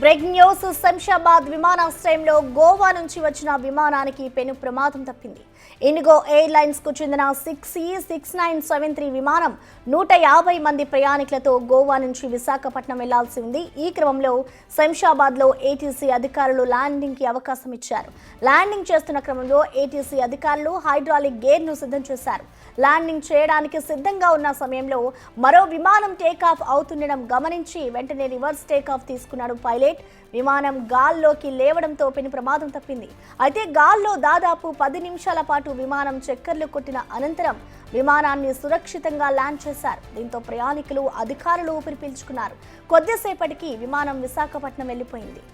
Breaking news Shamshabad విమానాశ్రయంలో గోవా నుంచి వచ్చిన విమానానికి పెను ప్రమాదం తప్పింది. ఇండిగో ఎయిర్లైన్స్ కు చెందిన 6E6973 విమానం 150 మంది ప్రయాణికులతో గోవా నుంచి విశాఖపట్నం వెళ్లాల్సి ఉంది. ఈ క్రమంలో శంషాబాద్ లో ఏటీసీ అధికారులు ల్యాండింగ్ కి అవకాశం ఇచ్చారు. ల్యాండింగ్ చేస్తున్న క్రమంలో ఏటీసీ అధికారులు హైడ్రాలిక్ గేర్ ను సిద్ధం చేశారు. ల్యాండింగ్ చేయడానికి సిద్ధంగా ఉన్న సమయంలో మరో విమానం టేకాఫ్ అవుతుండడం గమనించి వెంటనే రివర్స్ టేకాఫ్ తీసుకున్నాడు పైలట్. విమానం గాల్లోకి లేవడంతో పెను ప్రమాదం తప్పింది. అయితే గాల్లో దాదాపు 10 నిమిషాల పాటు విమానం చక్కర్లు కొట్టిన అనంతరం విమానాన్ని సురక్షితంగా ల్యాండ్ చేశారు. దీంతో ప్రయాణికులు అధికారులు ఊపిరి పీల్చుకున్నారు. కొద్దిసేపటికి విమానం విశాఖపట్నం వెళ్లిపోయింది.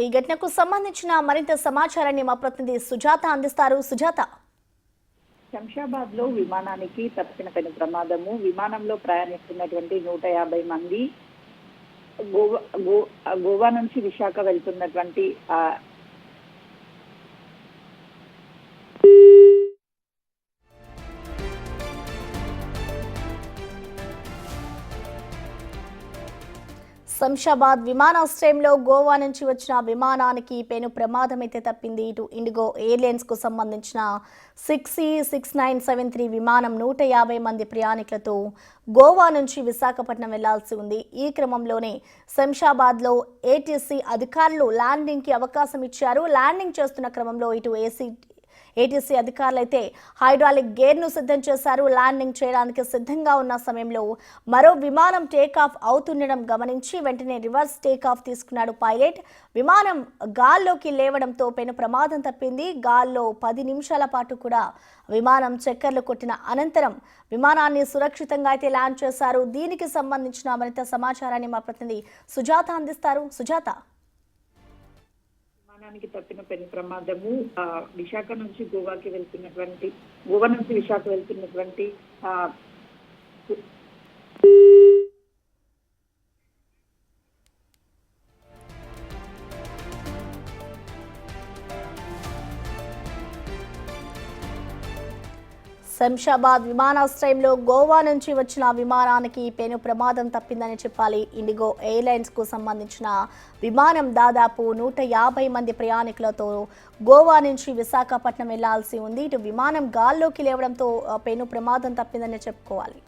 ఈ ఘటనకు సంబంధించిన మరింత సమాచారాన్ని మా ప్రతినిధి సుజాత అందిస్తారు. సుజాత, శంషాబాద్ లో విమానానికి తప్పిన పెను ప్రమాదము. విమానంలో ప్రయాణిస్తున్నటువంటి 150 మంది గోవా నుంచి విశాఖ వెళ్తున్నటువంటి శంషాబాద్ విమానాశ్రయంలో గోవా నుంచి వచ్చిన విమానానికి పెను ప్రమాదం అయితే తప్పింది. ఇటు ఇండిగో ఎయిర్లైన్స్ కు సంబంధించిన 6E6973 విమానం 150 మంది ప్రయాణికులతో గోవా నుంచి విశాఖపట్నం వెళ్లాల్సి ఉంది. ఈ క్రమంలోనే శంషాబాద్ లో ఏటీసీ అధికారులు ల్యాండింగ్ కి అవకాశం ఇచ్చారు. ల్యాండింగ్ చేస్తున్న క్రమంలో ఇటు ఏటీసీ అధికారులు అయితే హైడ్రాలిక్ గేర్ ను సిద్ధం చేశారు. ల్యాండింగ్ చేయడానికి సిద్ధంగా ఉన్న సమయంలో మరో విమానం టేకాఫ్ అవుతుండడం గమనించి వెంటనే రివర్స్ టేకాఫ్ తీసుకున్నాడు పైలట్. విమానం గాల్లోకి లేవడంతో పెను ప్రమాదం తప్పింది. గాల్లో 10 నిమిషాల పాటు కూడా విమానం చక్కర్లు కొట్టిన అనంతరం విమానాన్ని సురక్షితంగా అయితే ల్యాండ్ చేశారు. దీనికి సంబంధించిన మరింత సమాచారాన్ని మా ప్రతినిధి సుజాత అందిస్తారు. సుజాత, విమానానికి తప్పిన పెను ప్రమాదము విశాఖ నుంచి గోవా నుంచి విశాఖ వెళ్తున్నటువంటి శంషాబాద్ విమానాశ్రయంలో గోవా నుంచి వచ్చిన విమానానికి పెను ప్రమాదం తప్పిందని చెప్పాలి. ఇండిగో ఎయిర్లైన్స్ కు సంబంధించిన విమానం దాదాపు 150 మంది ప్రయాణికులతో గోవా నుంచి విశాఖపట్నం వెళ్లాల్సి ఉంది. ఇటు విమానం గాల్లోకి లేవడంతో పెను ప్రమాదం తప్పిందని చెప్పుకోవాలి.